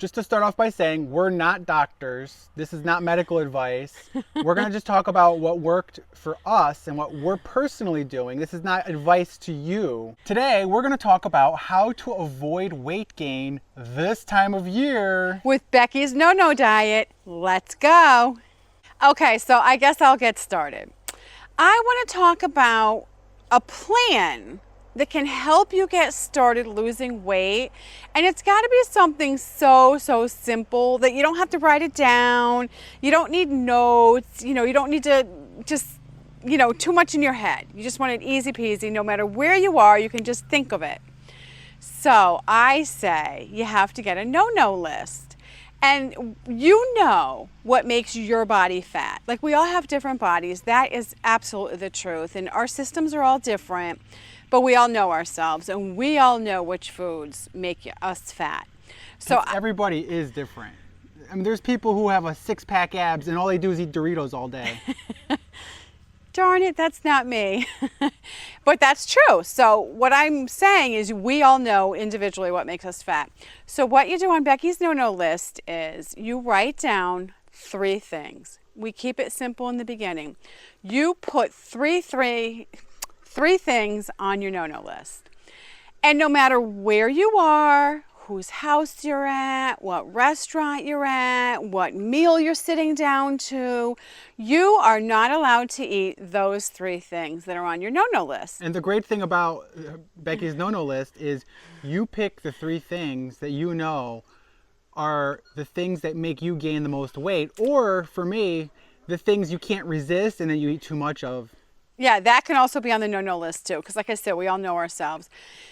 Just to start off by saying, we're not doctors. This is not medical advice. We're going to just talk about what worked for us and what we're personally doing. This is not advice to you. Today, we're going to talk about how to avoid weight gain this time of year. With Becky's No-No Diet. Let's go. Okay, so I guess I'll get started. I want to talk about a plan that can help you get started losing weight. And it's got to be something so simple that you don't have to write it down. You don't need notes. You don't need to just, too much in your head. You just want it easy peasy. No matter where you are, you can just think of it. So I say you have to get a no-no list. And you know what makes your body fat. Like, we all have different bodies. That is absolutely the truth. And our systems are all different, but we all know ourselves and we all know which foods make us fat. So everybody is different. I mean, there's people who have a 6-pack abs and all they do is eat Doritos all day. Darn it, that's not me. But that's true. So what I'm saying is we all know individually what makes us fat. So what you do on Becky's No-No list is you write down 3 things. We keep it simple in the beginning. You put three things on your no-no list. And no matter where you are, whose house you're at, what restaurant you're at, what meal you're sitting down to, you are not allowed to eat those 3 things that are on your no-no list. And the great thing about Becky's no-no list is you pick the 3 things that you know are the things that make you gain the most weight, or for me, the things you can't resist and then you eat too much of. Yeah, that can also be on the no-no list too, because like I said, we all know ourselves.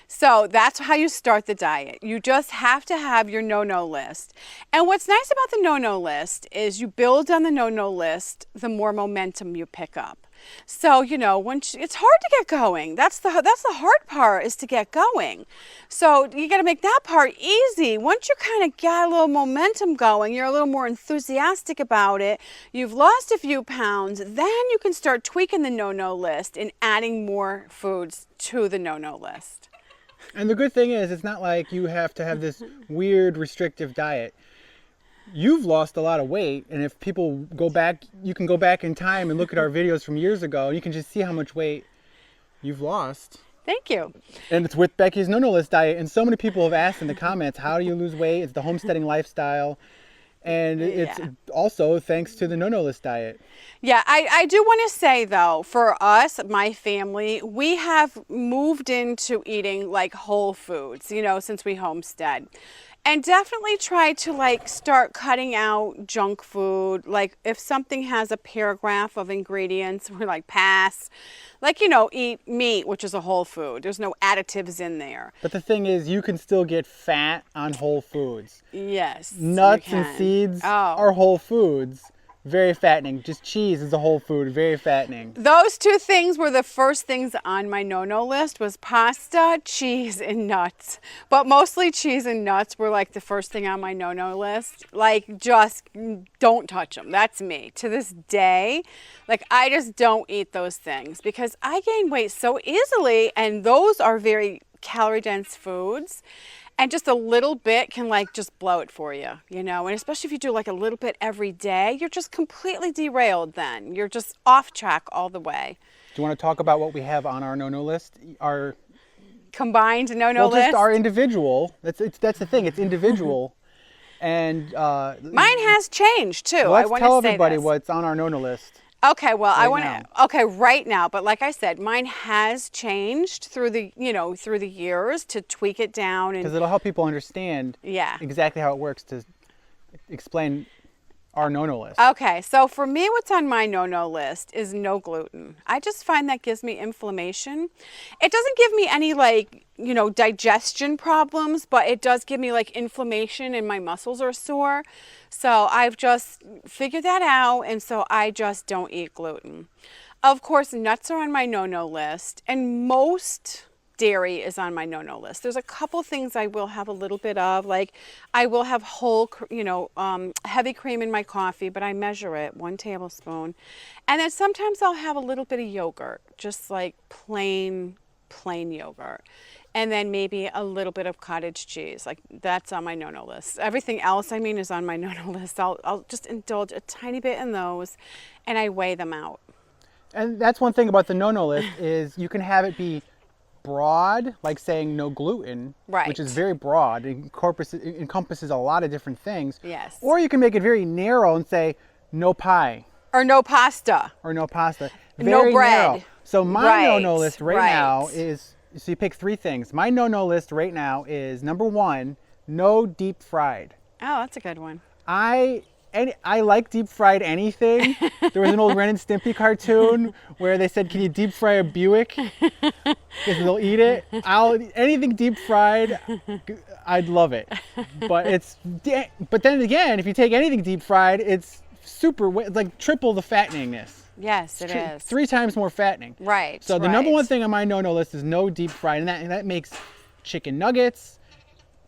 So that's how you start the diet. You just have to have your no-no list. And what's nice about the no-no list is you build on the no-no list, the more momentum you pick up. So, once it's hard to get going. That's the hard part, is to get going. So you got to make that part easy. Once you kind of got a little momentum going, you're a little more enthusiastic about it, you've lost a few pounds, then you can start tweaking the no-no list and adding more foods to the no-no list. And the good thing is, it's not like you have to have this weird restrictive diet. You've lost a lot of weight, and if people go back, you can go back in time and look at our videos from years ago, and you can just see how much weight you've lost. Thank you. And it's with Becky's No-No List diet, and so many people have asked in the comments, how do you lose weight? It's the homesteading lifestyle, and it's also thanks to the No-No List diet. Yeah, I do want to say though, for us, my family, we have moved into eating like whole foods, since we homestead. And definitely try to start cutting out junk food. Like if something has a paragraph of ingredients, we're like, pass. Eat meat, which is a whole food. There's no additives in there. But the thing is, you can still get fat on whole foods. Yes. Nuts and seeds are whole foods. Very fattening. Just cheese is a whole food. Very fattening. Those 2 things were the first things on my no-no list, was pasta, cheese, and nuts. But mostly cheese and nuts were like the first thing on my no-no list. Just don't touch them. That's me. To this day, I just don't eat those things because I gain weight so easily, and those are very calorie-dense foods. And just a little bit can just blow it for you, and especially if you do a little bit every day, you're just completely derailed then. You're just off track all the way. Do you want to talk about what we have on our no-no list? Our combined no-no list? Just our individual. That's the thing. It's individual. And mine has changed too. I want to tell everybody what's on our no-no list. Okay, well, right now, but like I said, mine has changed through the years to tweak it down, and because it'll help people understand exactly how it works to explain our no-no list. Okay, so for me, what's on my no-no list is no gluten. I just find that gives me inflammation. It doesn't give me any digestion problems, but it does give me inflammation and my muscles are sore. So I've just figured that out, and so I just don't eat gluten. Of course, nuts are on my no-no list, and most dairy is on my no-no list. There's a couple things I will have a little bit of, like I will have whole, heavy cream in my coffee, but I measure it, 1 tablespoon. And then sometimes I'll have a little bit of yogurt, just like plain yogurt. And then maybe a little bit of cottage cheese. Like that's on my no-no list. Everything else, I mean, is on my no-no list. I'll just indulge a tiny bit in those, and I weigh them out. And that's one thing about the no-no list is you can have it be broad, like saying no gluten, Right. which is very broad. It encompasses a lot of different things. Yes. Or you can make it very narrow and say no pie Or no pasta. or no pasta. No Very bread. narrow. So my Right, no-no list right right. now is, so you pick 3 things. My no-no list right now is number 1, no deep fried. Oh, that's a good one. I like deep fried anything. There was an old Ren and Stimpy cartoon where they said, "Can you deep fry a Buick?" Because they'll eat it. Anything deep fried, I'd love it. But then again, if you take anything deep fried, it's it's like triple the fatteningness. Yes, it is. 3 times more fattening. Right. So the number right. 1 thing on my no-no list is no deep fried, and that makes chicken nuggets,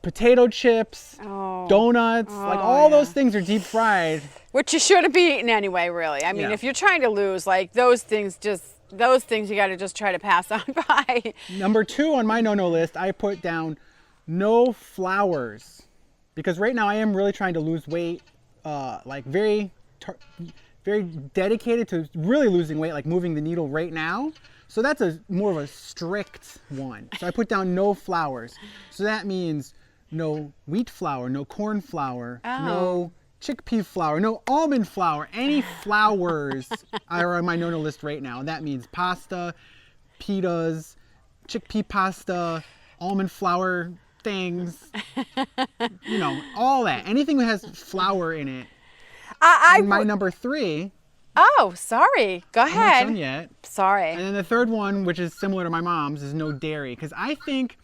potato chips, donuts, like all those things are deep fried. Which you shouldn't be eating anyway, really. I mean, Yeah. if you're trying to lose, like those things you got to just try to pass on by. Number 2 on my no-no list, I put down no flours, because right now I am really trying to lose weight, like very dedicated to really losing weight, like moving the needle right now. So that's more of a strict one. So I put down no flours. So that means no wheat flour, no corn flour, no chickpea flour, no almond flour. Any flours are on my no-no list right now. And that means pasta, pitas, chickpea pasta, almond flour things, all that. Anything that has flour in it. And my number 3. Oh, sorry. Go I'm not ahead. done yet. Sorry. And then the 3rd one, which is similar to my mom's, is no dairy. Because I think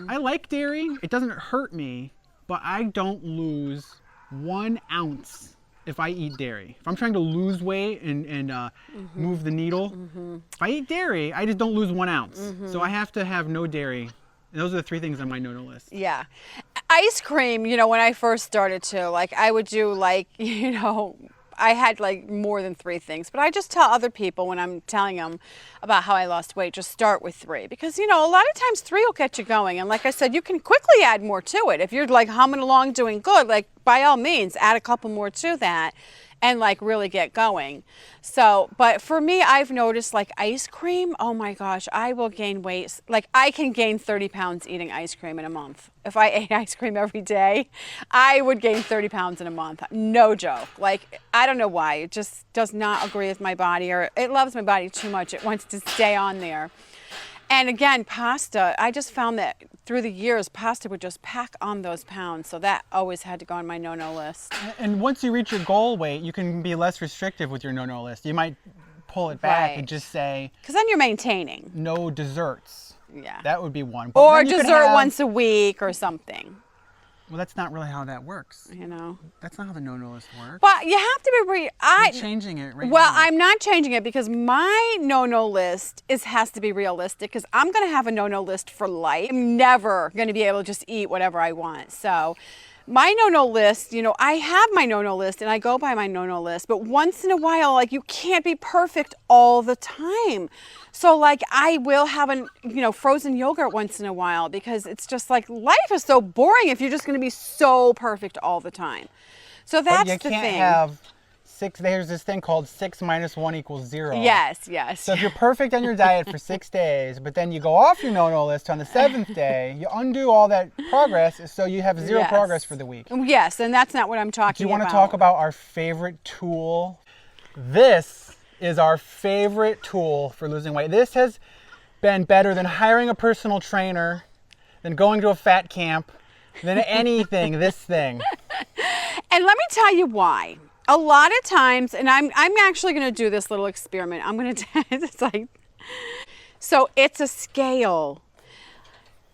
I like dairy. It doesn't hurt me, but I don't lose 1 ounce if I eat dairy. If I'm trying to lose weight and move the needle, if I eat dairy, I just don't lose 1 ounce. So I have to have no dairy. And those are the 3 things on my no-no list. Yeah. Ice cream, when I first started to, I would do I had more than 3 things, but I just tell other people when I'm telling them about how I lost weight, just start with 3 because, a lot of times 3 will get you going. And like I said, you can quickly add more to it. If you're humming along doing good, by all means, add a couple more to that and really get going. So, but for me, I've noticed ice cream, oh my gosh, I will gain weight. I can gain 30 pounds eating ice cream in a month. If I ate ice cream every day, I would gain 30 pounds in a month. No joke. I don't know why. It just does not agree with my body, or it loves my body too much. It wants to stay on there. And again, pasta, I just found that through the years, pasta would just pack on those pounds. So that always had to go on my no-no list. And once you reach your goal weight, you can be less restrictive with your no-no list. You might pull it back and just say, because then you're maintaining. No desserts. Yeah. That would be one. But or dessert once a week or something. Well, that's not really how that works. That's not how the no-no list works. But you have to be I'm changing it right now. Well, I'm not changing it because my no-no list has to be realistic because I'm going to have a no-no list for life. I'm never going to be able to just eat whatever I want. So my no-no list, I have my no-no list and I go by my no-no list, but once in a while, you can't be perfect all the time. So I will have frozen yogurt once in a while because it's just life is so boring if you're just going to be so perfect all the time. So that's the thing. You can't have 6, there's this thing called 6 minus 1 equals 0. Yes. So if you're perfect on your diet for 6 days, but then you go off your no-no list on the 7th day, you undo all that progress, so you have 0 progress for the week. Yes, and that's not what I'm talking about. Do you want to talk about our favorite tool? This is our favorite tool for losing weight. This has been better than hiring a personal trainer, than going to a fat camp, than anything, this thing. And let me tell you why. A lot of times, and I'm actually going to do this little experiment. I'm going to, it's so it's a scale.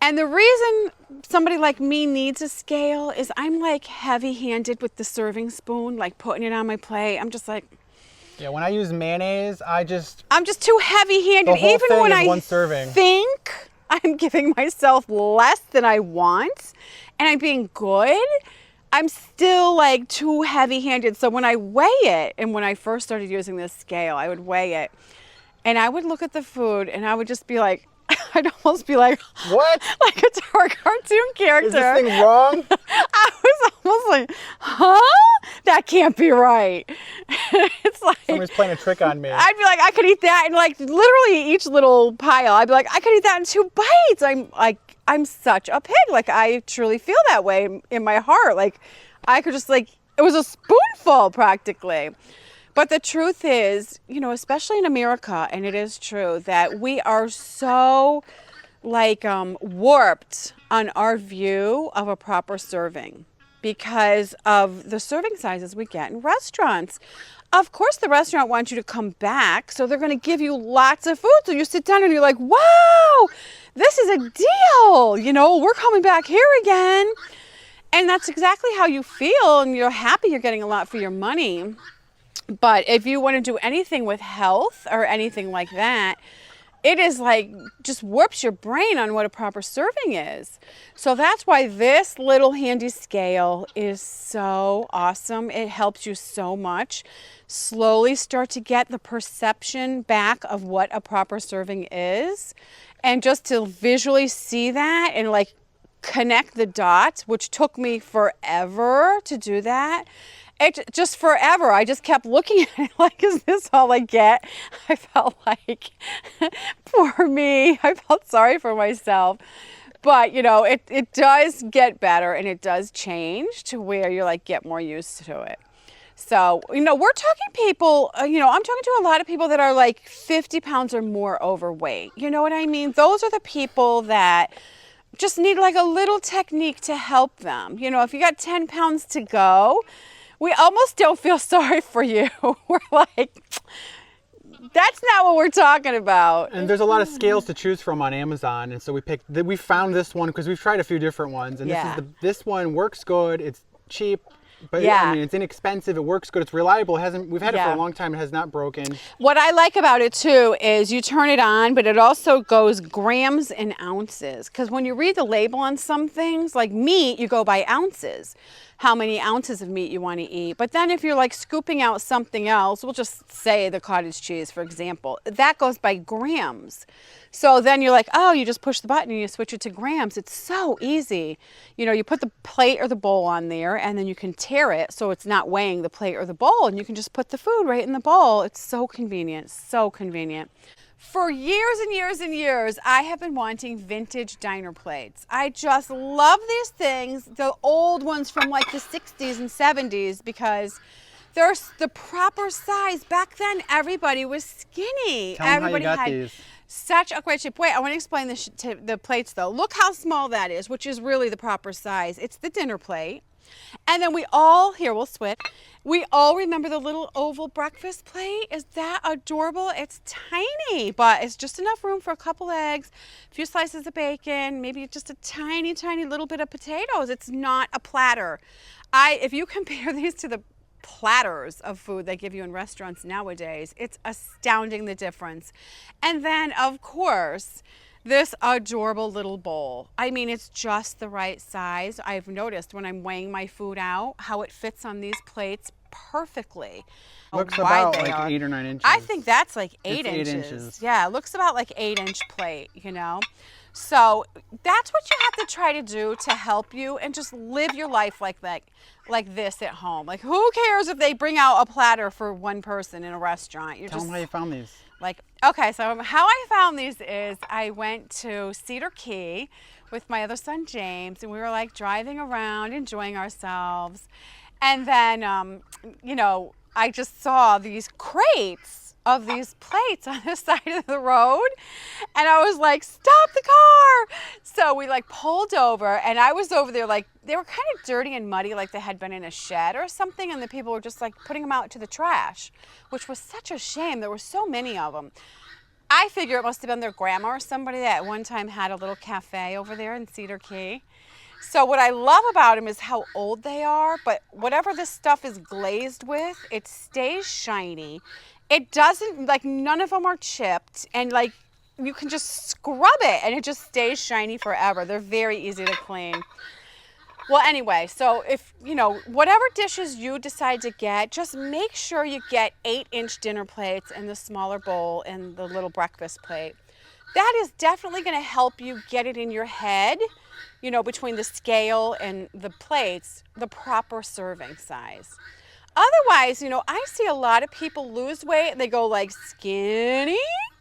And the reason somebody like me needs a scale is I'm heavy-handed with the serving spoon, putting it on my plate. I'm just yeah, when I use mayonnaise, I'm just too heavy-handed. The whole Even thing when is I one serving. think I'm giving myself less than I want and I'm being good, I'm still too heavy-handed. So when I weigh it, and when I first started using this scale, I would weigh it and I would look at the food and I would just be I'd almost be like, What? like a cartoon character. Is this thing wrong? I was almost like, huh? That can't be right. It's like Somebody's playing a trick on me. I'd be like, I could eat that in like literally each little pile. I'd be like, I could eat that in 2 bites. I'm like, I'm such a pig. Like I truly feel that way in my heart. Like I could just like, it was a spoonful practically. But the truth is, you know, especially in America, and it is true that we are so like warped on our view of a proper serving because of the serving sizes we get in restaurants. Of course, the restaurant wants you to come back, so they're going to give you lots of food. So you sit down and you're like, wow, this is a deal. You know, we're coming back here again. And that's exactly how you feel, and you're happy you're getting a lot for your money. But if you want to do anything with health or anything like that, it is like just warps your brain on what a proper serving is. So that's why this little handy scale is so awesome. It helps you so much. Slowly start to get the perception back of what a proper serving is. And just to visually see that and like connect the dots, which took me forever to do that. It just forever. I just kept looking at it like, is this all I get? I felt like, poor me. I felt sorry for myself. But, you know, it does get better and it does change to where you're like, get more used to it. So, you know, we're talking people, you know, I'm talking to a lot of people that are like 50 pounds or more overweight. You know what I mean? Those are the people that just need like a little technique to help them. You know, if you got 10 pounds to go, we almost don't feel sorry for you. We're like, that's not what we're talking about. And there's a lot of scales to choose from on Amazon, and so we found this one because we've tried a few different ones, and this one works good. It's cheap, but I mean it's inexpensive. It works good. It's reliable. We've had it for a long time. It has not broken. What I like about it too is you turn it on, but it also goes grams and ounces. Because when you read the label on some things, like meat, you go by ounces. How many ounces of meat you want to eat. But then if you're like scooping out something else, we'll just say the cottage cheese, for example, that goes by grams. So then you're like, oh, you just push the button and you switch it to grams. It's so easy. You know, you put the plate or the bowl on there and then you can tear it so it's not weighing the plate or the bowl, and you can just put the food right in the bowl. It's so convenient, so convenient. For years and years and years, I have been wanting vintage diner plates. I just love these things, the old ones from like the 60s and 70s, because they're the proper size. Back then, everybody was skinny. Tell them Everybody how you got had these. Such a great shape. Wait, I want to explain the plates though. Look how small that is, which is really the proper size. It's the dinner plate. And then we'll switch. We all remember the little oval breakfast plate. Is that adorable? It's tiny, but it's just enough room for a couple eggs, a few slices of bacon, maybe just a tiny, tiny little bit of potatoes. It's not a platter. If you compare these to the platters of food they give you in restaurants nowadays, it's astounding the difference. And then, of course, this adorable little bowl. I mean, it's just the right size. I've noticed when I'm weighing my food out how it fits on these plates perfectly. Looks about like 8 or 9 inches. I think that's like 8 It's 8 inches. inches. Yeah, it looks about like 8-inch plate, you know. So that's what you have to try to do to help you and just live your life like this at home. Like, who cares if they bring out a platter for one person in a restaurant? Tell them how you found these. Like, okay, so how I found these is I went to Cedar Key with my other son, James, and we were like driving around, enjoying ourselves. And then, you know, I just saw these crates of these plates on the side of the road. And I was like, stop the car. So we like pulled over, and I was over there like, they were kind of dirty and muddy, like they had been in a shed or something. And the people were just like putting them out to the trash, which was such a shame. There were so many of them. I figure it must have been their grandma or somebody that at one time had a little cafe over there in Cedar Key. So what I love about them is how old they are, but whatever this stuff is glazed with, it stays shiny. It doesn't, like, none of them are chipped, and like you can just scrub it and it just stays shiny forever. They're very easy to clean. Well, anyway, so if, you know, whatever dishes you decide to get, just make sure you get 8-inch dinner plates and the smaller bowl and the little breakfast plate. that is definitely going to help you get it in your head, you know, between the scale and the plates, the proper serving size. Otherwise, you know, I see a lot of people lose weight and they go like skinny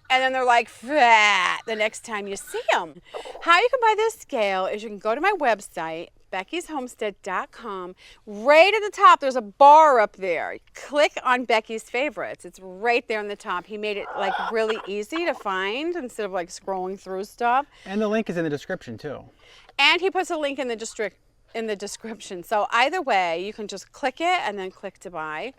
and then they're like fat the next time you see them. How you can buy this scale is you can go to my website, Becky'sHomestead.com. Right at the top, there's a bar up there. Click on Becky's favorites. It's right there on the top. He made it like really easy to find instead of like scrolling through stuff. And the link is in the description too. And he puts a link in the description. So either way, you can just click it and then click to buy.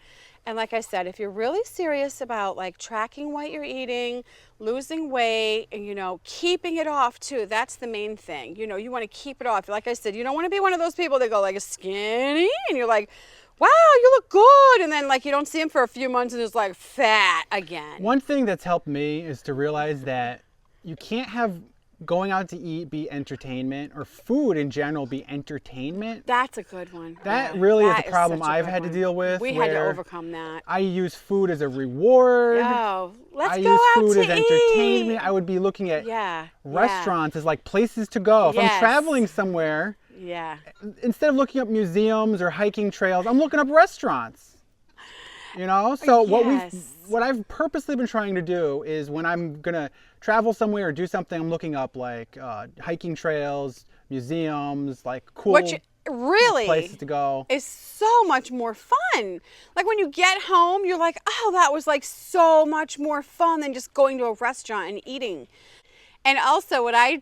And like I said, if you're really serious about like tracking what you're eating, losing weight, and you know, keeping it off too, that's the main thing. You know, you want to keep it off. Like I said, you don't want to be one of those people that go like skinny and you're like, wow, you look good. And then like you don't see him for a few months and it's like fat again. One thing that's helped me is to realize that you can't have going out to eat be entertainment, or food in general be entertainment. That's a good one. That Yeah, really that is a problem such a I've good had to one. deal with. We had to where overcome that. I use food as a reward. Oh, let's I go use out food to as entertainment. eat. I would be looking at Yeah. restaurants as like places to go. If Yes. I'm traveling somewhere, Yeah. instead of looking up museums or hiking trails, I'm looking up restaurants. You know, so Yes. what I've purposely been trying to do is when I'm gonna travel somewhere or do something, I'm looking up like hiking trails, museums, like cool Which really places to go. is so much more fun. Like when you get home, you're like, oh, that was like so much more fun than just going to a restaurant and eating. And also what I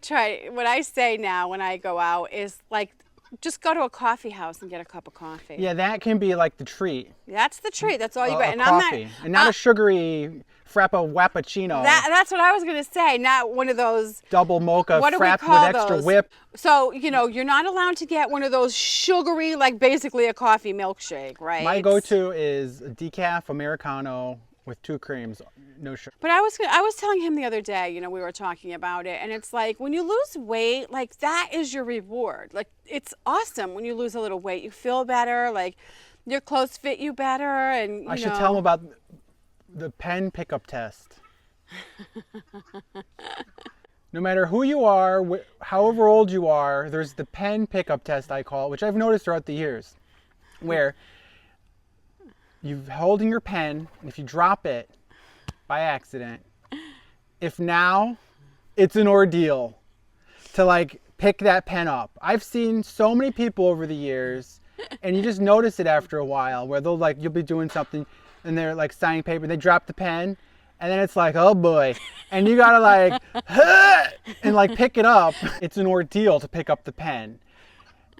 say now when I go out is like, just go to a coffee house and get a cup of coffee. Yeah, that can be like the treat. That's the treat. That's all you A get. And coffee, and not a sugary frappuccino. That's what I was going to say. Not one of those Double mocha what do we frap call with extra those? whip. So, you know, you're not allowed to get one of those sugary, like basically a coffee milkshake, right? My go-to is a decaf Americano with 2 creams, no sugar. But I was telling him the other day, you know, we were talking about it, and it's like when you lose weight, like that is your reward. Like it's awesome when you lose a little weight. You feel better, like your clothes fit you better, and you I should know. tell them about the pen pickup test. No matter who you are, however old you are, there's the pen pickup test, I call it, which I've noticed throughout the years, where you're holding your pen, and if you drop it by accident, if now, it's an ordeal to like pick that pen up. I've seen so many people over the years, and you just notice it after a while, where they'll like, you'll be doing something, and they're like signing paper, and they drop the pen, and then it's like, oh boy, and you gotta like, and like pick it up. It's an ordeal to pick up the pen.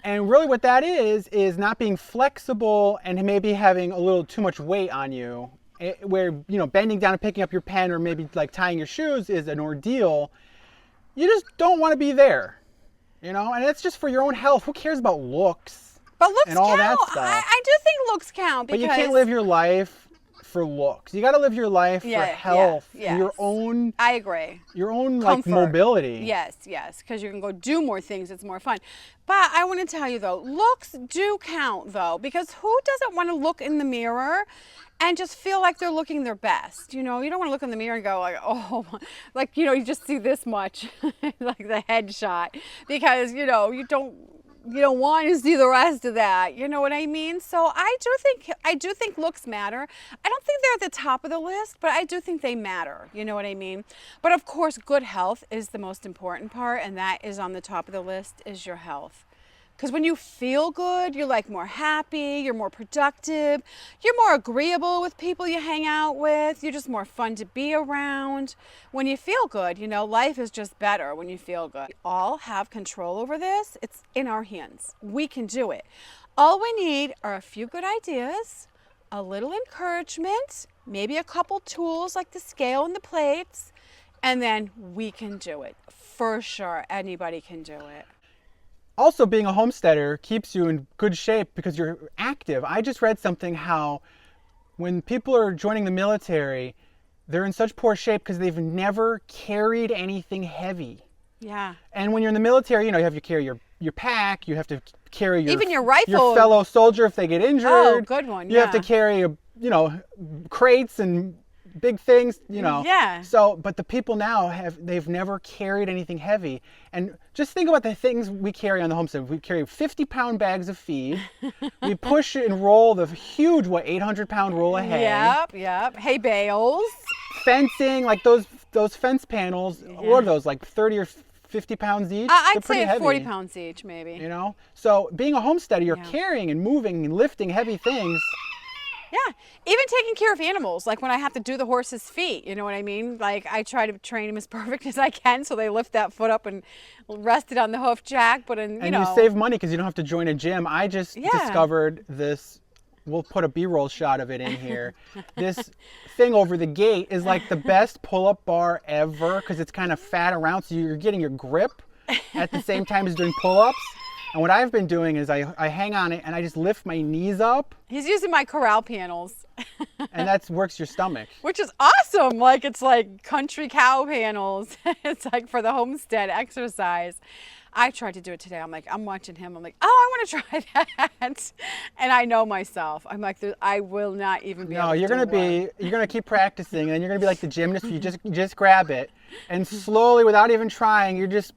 And really what that is not being flexible and maybe having a little too much weight on you, where, you know, bending down and picking up your pen or maybe like tying your shoes is an ordeal. You just don't want to be there, you know, and it's just for your own health. Who cares about looks? But looks and all count. that stuff. I do think looks count because But you can't live your life for looks. You got to live your life for health, yes. your own. I agree. Your own Comfort. like mobility. Yes, because you can go do more things. It's more fun. But I want to tell you though, looks do count though, because who doesn't want to look in the mirror and just feel like they're looking their best? You know, you don't want to look in the mirror and go like, oh, like, you know, you just see this much, like the headshot, because, you know, you don't want to see the rest of that. You know what I mean? So I do think looks matter. I don't think they're at the top of the list, but I do think they matter. You know what I mean? But of course, good health is the most important part, and that is on the top of the list is your health. Because when you feel good, you're like more happy, you're more productive, you're more agreeable with people you hang out with, you're just more fun to be around. When you feel good, you know, life is just better when you feel good. We all have control over this. It's in our hands. We can do it. All we need are a few good ideas, a little encouragement, maybe a couple tools like the scale and the plates, and then we can do it. For sure, anybody can do it. Also, being a homesteader keeps you in good shape because you're active. I just read something how when people are joining the military, they're in such poor shape because they've never carried anything heavy. Yeah. And when you're in the military, you know, you have to carry your pack, you have to carry even your rifle. your fellow soldier if they get injured. Oh, good one. You have to carry, crates and big things, you know. Yeah. So, but the people now they've never carried anything heavy. And just think about the things we carry on the homestead. We carry 50-pound bags of feed. We push and roll the huge, 800-pound roll of hay. Yep. Hay bales. Fencing, like those fence panels, what are those, like 30 or 50 pounds each? They're I'd pretty say heavy, 40 pounds each, maybe. you know? So being a homesteader, you're carrying and moving and lifting heavy things. Yeah, even taking care of animals, like when I have to do the horse's feet, you know what I mean? Like I try to train them as perfect as I can so they lift that foot up and rest it on the hoof jack, but you save money because you don't have to join a gym. I just discovered this, we'll put a B-roll shot of it in here. This thing over the gate is like the best pull-up bar ever because it's kind of fat around, so you're getting your grip at the same time as doing pull-ups. And what I've been doing is I hang on it and I just lift my knees up. He's using my corral panels. And that works your stomach. Which is awesome. Like it's like country cow panels. It's like for the homestead exercise. I tried to do it today. I'm watching him. I'm like, oh, I want to try that. And I know myself. I'm like, I will not even be able to you're gonna keep practicing, and you're gonna be like the gymnast. You just grab it, and slowly, without even trying, you just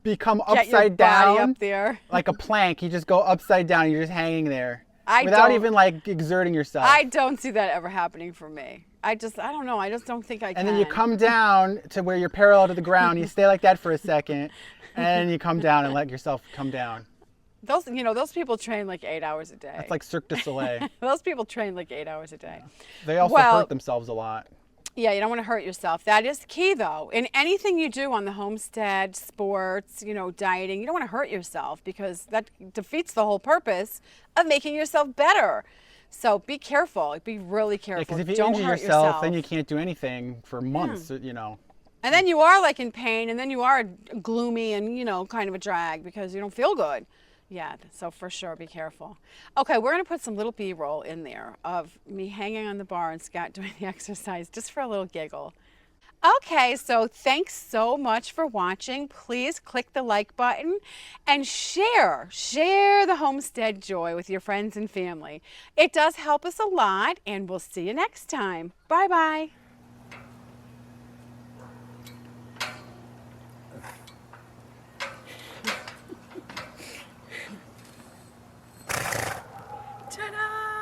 become upside down, up there, like a plank. You just go upside down. You're just hanging there without even like exerting yourself. I don't see that ever happening for me. I don't know. I just don't think I can. And then you come down to where you're parallel to the ground. You stay like that for a second. And you come down and let yourself come down. Those people train like 8 hours a day. That's like Cirque du Soleil. Those people train like 8 hours a day. They also hurt themselves a lot. Yeah, you don't want to hurt yourself. That is key, though. In anything you do on the homestead, sports, dieting, you don't want to hurt yourself because that defeats the whole purpose of making yourself better. So be careful. Be really careful. Because if you don't injure hurt yourself, then you can't do anything for months, And then you are like in pain, and then you are gloomy and, kind of a drag because you don't feel good. Yeah, so for sure, be careful. Okay, we're going to put some little B-roll in there of me hanging on the bar and Scott doing the exercise just for a little giggle. Okay, so thanks so much for watching. Please click the like button and share the homestead joy with your friends and family. It does help us a lot, and we'll see you next time. Bye-bye. Ta-da!